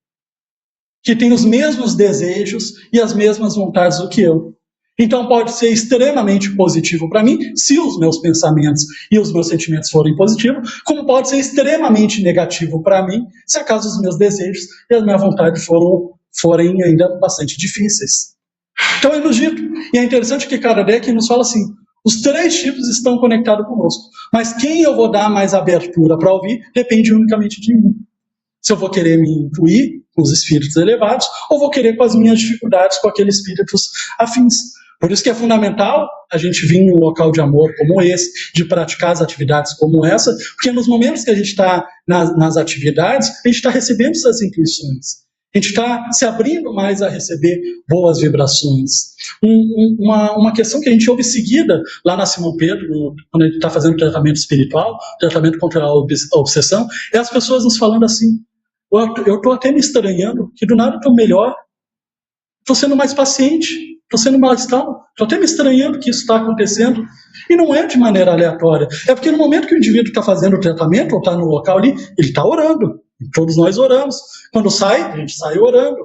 que têm os mesmos desejos e as mesmas vontades do que eu. Então pode ser extremamente positivo para mim, se os meus pensamentos e os meus sentimentos forem positivos, como pode ser extremamente negativo para mim, se acaso os meus desejos e a minha vontade forem ainda bastante difíceis. Então é nos dito. E é interessante que Kardec nos fala assim: os três tipos estão conectados conosco, mas quem eu vou dar mais abertura para ouvir depende unicamente de mim. Se eu vou querer me incluir com os espíritos elevados, ou vou querer com as minhas dificuldades com aqueles espíritos afins. Por isso que é fundamental a gente vir num local de amor como esse, de praticar as atividades como essa, porque nos momentos que a gente está nas atividades, a gente está recebendo essas intuições. A gente está se abrindo mais a receber boas vibrações. Uma questão que a gente ouve seguida lá na Simão Pedro, quando a gente está fazendo tratamento espiritual, tratamento contra a obsessão, é as pessoas nos falando assim: eu estou até me estranhando, que do nada estou melhor, estou sendo mais paciente, estou sendo mais calmo, estou até me estranhando que isso está acontecendo. E não é de maneira aleatória, é porque no momento que o indivíduo está fazendo o tratamento, ou está no local ali, ele está orando. Todos nós oramos. Quando sai, a gente sai orando.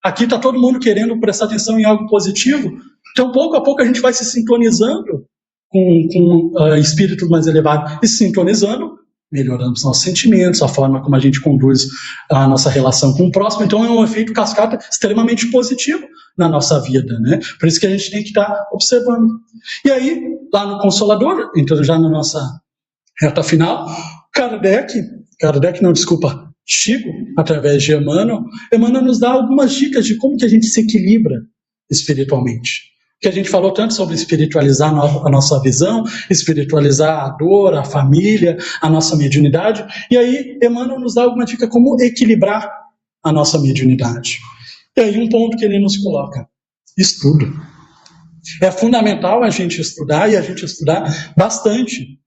Aqui está todo mundo querendo prestar atenção em algo positivo. Então, pouco a pouco, a gente vai se sintonizando com espíritos mais elevados. E se sintonizando, melhoramos nossos sentimentos, a forma como a gente conduz a nossa relação com o próximo. Então, é um efeito cascata extremamente positivo na nossa vida, né? Por isso que a gente tem que estar observando. E aí, lá no Consolador, entrando já na nossa reta final, Chico, através de Emmanuel nos dá algumas dicas de como que a gente se equilibra espiritualmente. Que a gente falou tanto sobre espiritualizar a nossa visão, espiritualizar a dor, a família, a nossa mediunidade. E aí Emmanuel nos dá alguma dica como equilibrar a nossa mediunidade. E aí um ponto que ele nos coloca: estudo. É fundamental a gente estudar, e a gente estudar bastante.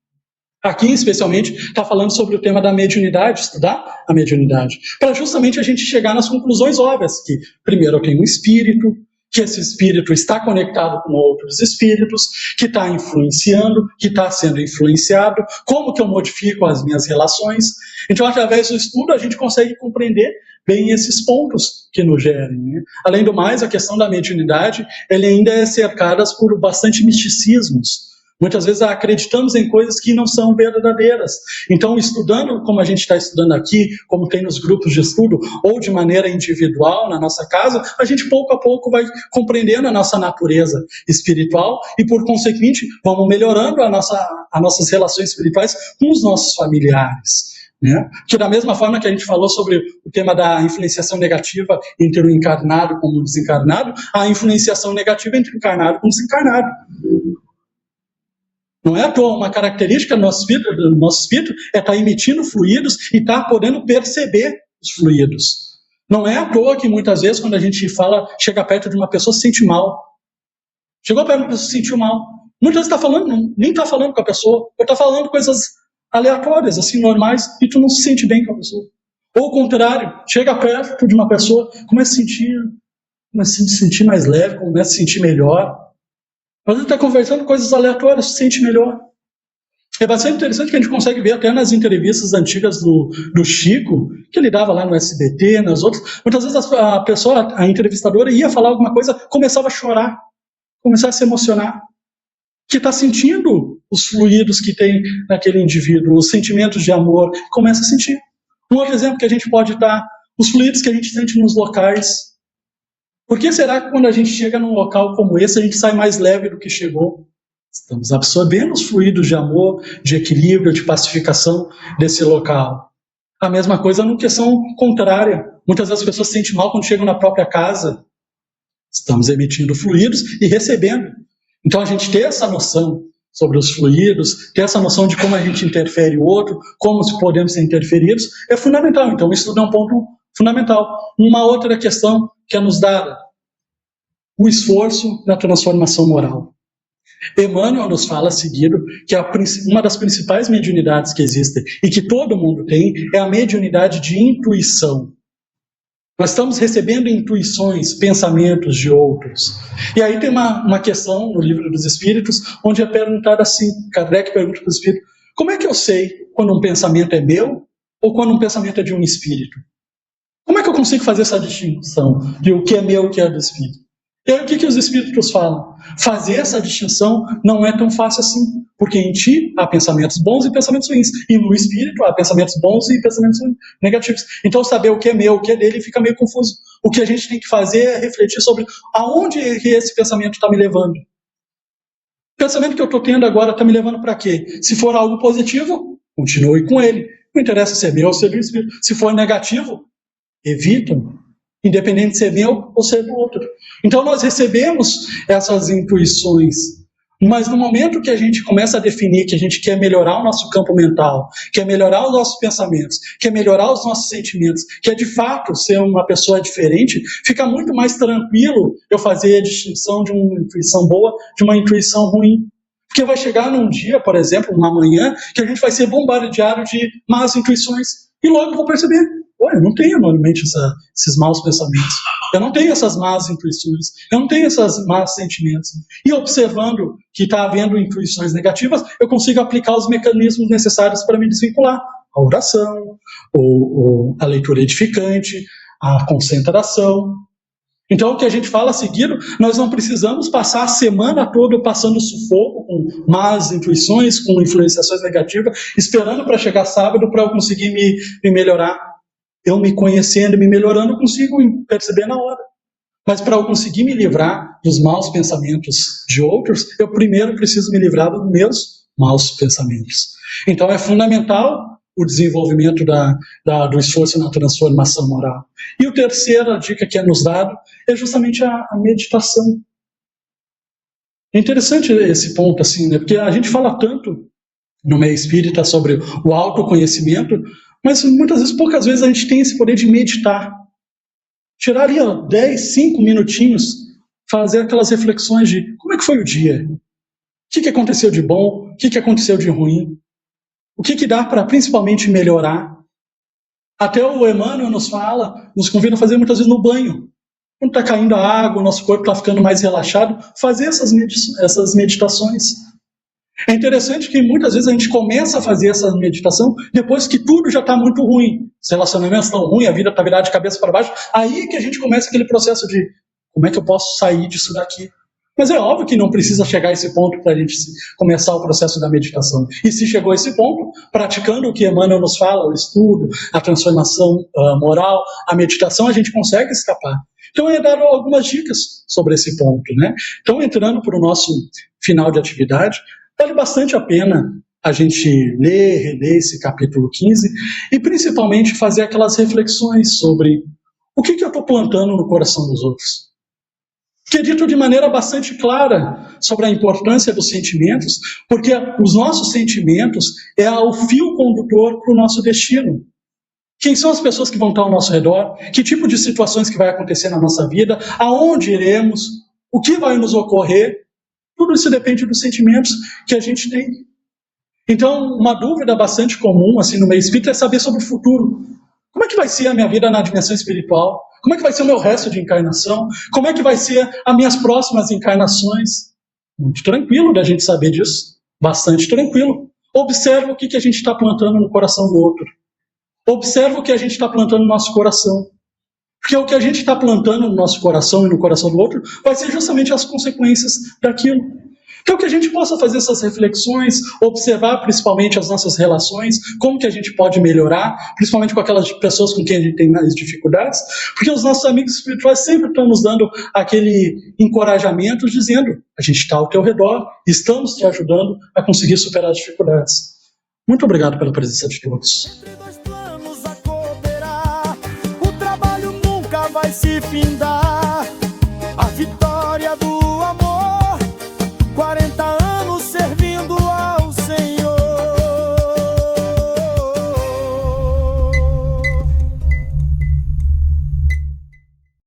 Aqui, especialmente, está falando sobre o tema da mediunidade, estudar a mediunidade, para justamente a gente chegar nas conclusões óbvias, que primeiro eu tenho um espírito, que esse espírito está conectado com outros espíritos, que está influenciando, que está sendo influenciado, como que eu modifico as minhas relações. Então, através do estudo, a gente consegue compreender bem esses pontos que nos gerem, né? Além do mais, a questão da mediunidade, ela ainda é cercada por bastante misticismos. Muitas vezes acreditamos em coisas que não são verdadeiras. Então, estudando como a gente está estudando aqui, como tem nos grupos de estudo, ou de maneira individual na nossa casa, a gente pouco a pouco vai compreendendo a nossa natureza espiritual e, por consequente, vamos melhorando as nossas relações espirituais com os nossos familiares. Né? Que da mesma forma que a gente falou sobre o tema da influenciação negativa entre o encarnado com o desencarnado, a influenciação negativa entre o encarnado com o desencarnado. Não é à toa, uma característica do nosso espírito é estar emitindo fluidos e estar podendo perceber os fluidos. Não é à toa que muitas vezes quando a gente chega perto de uma pessoa, se sente mal. Chegou perto de uma pessoa, se sentiu mal. Muitas vezes está falando, nem está falando com a pessoa, ou está falando coisas aleatórias, assim, normais, e tu não se sente bem com a pessoa. Ou o contrário, chega perto de uma pessoa, começa a se sentir mais leve, começa a se sentir melhor. Às vezes está conversando coisas aleatórias, se sente melhor. É bastante interessante que a gente consegue ver até nas entrevistas antigas do Chico, que ele dava lá no SBT, nas outras. Muitas vezes a entrevistadora ia falar alguma coisa, começava a chorar, começava a se emocionar. Que está sentindo os fluidos que tem naquele indivíduo, os sentimentos de amor, começa a sentir. Um outro exemplo que a gente pode dar, os fluidos que a gente sente nos locais. Por que será que quando a gente chega num local como esse, a gente sai mais leve do que chegou? Estamos absorvendo os fluidos de amor, de equilíbrio, de pacificação desse local. A mesma coisa numa questão contrária. Muitas vezes as pessoas se sentem mal quando chegam na própria casa. Estamos emitindo fluidos e recebendo. Então a gente ter essa noção sobre os fluidos, ter essa noção de como a gente interfere o outro, como podemos ser interferidos, é fundamental. Então isso é um ponto fundamental. Uma outra questão que é nos dada, o esforço na transformação moral. Emmanuel nos fala a seguir que uma das principais mediunidades que existem e que todo mundo tem é a mediunidade de intuição. Nós estamos recebendo intuições, pensamentos de outros. E aí tem uma questão no Livro dos Espíritos, onde é perguntado assim, Kardec pergunta para o Espírito, como é que eu sei quando um pensamento é meu ou quando um pensamento é de um espírito? Como é que eu consigo fazer essa distinção de o que é meu e o que é do espírito? E aí o que os espíritos falam? Fazer essa distinção não é tão fácil assim, porque em ti há pensamentos bons e pensamentos ruins, e no espírito há pensamentos bons e pensamentos negativos. Então saber o que é meu, o que é dele, fica meio confuso. O que a gente tem que fazer é refletir sobre aonde esse pensamento está me levando. O pensamento que eu estou tendo agora está me levando para quê? Se for algo positivo, continue com ele. Não interessa se é meu ou se é do espírito. Se for negativo, evita-me. Independente de ser meu ou ser do outro. Então nós recebemos essas intuições, mas no momento que a gente começa a definir que a gente quer melhorar o nosso campo mental, quer melhorar os nossos pensamentos, quer melhorar os nossos sentimentos, quer de fato ser uma pessoa diferente, fica muito mais tranquilo eu fazer a distinção de uma intuição boa de uma intuição ruim. Porque vai chegar num dia, por exemplo, uma manhã, que a gente vai ser bombardeado de más intuições e logo eu vou perceber, eu não tenho normalmente esses maus pensamentos, eu não tenho essas más intuições, eu não tenho esses más sentimentos. E observando que está havendo intuições negativas, eu consigo aplicar os mecanismos necessários para me desvincular. A oração, a leitura edificante, a concentração. Então, o que a gente fala a seguir, nós não precisamos passar a semana toda passando sufoco com más intuições, com influenciações negativas, esperando para chegar sábado para eu conseguir me melhorar. Eu me conhecendo, me melhorando, eu consigo perceber na hora. Mas para eu conseguir me livrar dos maus pensamentos de outros, eu primeiro preciso me livrar dos meus maus pensamentos. Então é fundamental o desenvolvimento do esforço na transformação moral. E a terceira dica que é nos dado é justamente a meditação. É interessante esse ponto, assim, né? Porque a gente fala tanto no meio espírita sobre o autoconhecimento, mas muitas vezes, poucas vezes, a gente tem esse poder de meditar. Tirar ali 10, 5 minutinhos, fazer aquelas reflexões de como é que foi o dia? O que aconteceu de bom? O que aconteceu de ruim? O que dá para principalmente melhorar? Até o Emmanuel nos convida a fazer muitas vezes no banho. quando está caindo a água, o nosso corpo está ficando mais relaxado, fazer essas meditações. É interessante que muitas vezes a gente começa a fazer essa meditação depois que tudo já está muito ruim. Os relacionamentos estão ruins, a vida está virada de cabeça para baixo. Aí que a gente começa aquele processo de como é que eu posso sair disso daqui? Mas é óbvio que não precisa chegar a esse ponto para a gente começar o processo da meditação. E se chegou a esse ponto, praticando o que Emmanuel nos fala, o estudo, a transformação moral, a meditação, a gente consegue escapar. Então, eu ia dar algumas dicas sobre esse ponto, né? Então, entrando para o nosso final de atividade, vale bastante a pena a gente ler, reler esse capítulo 15 e principalmente fazer aquelas reflexões sobre o que eu estou plantando no coração dos outros. Que é dito de maneira bastante clara sobre a importância dos sentimentos, porque os nossos sentimentos é o fio condutor para o nosso destino. Quem são as pessoas que vão estar ao nosso redor? Que tipo de situações que vai acontecer na nossa vida? Aonde iremos? O que vai nos ocorrer? Tudo isso depende dos sentimentos que a gente tem. Então, uma dúvida bastante comum assim, no meio espírita é saber sobre o futuro. Como é que vai ser a minha vida na dimensão espiritual? Como é que vai ser o meu resto de encarnação? Como é que vai ser as minhas próximas encarnações? Muito tranquilo da gente saber disso. Bastante tranquilo. Observa o que a gente está plantando no coração do outro. Observa o que a gente está plantando no nosso coração. Porque o que a gente está plantando no nosso coração e no coração do outro vai ser justamente as consequências daquilo. Então que a gente possa fazer essas reflexões, observar principalmente as nossas relações, como que a gente pode melhorar, principalmente com aquelas pessoas com quem a gente tem mais dificuldades, porque os nossos amigos espirituais sempre estão nos dando aquele encorajamento, dizendo, a gente está ao teu redor, estamos te ajudando a conseguir superar as dificuldades. Muito obrigado pela presença de todos. Vai se findar a vitória do amor. 40 anos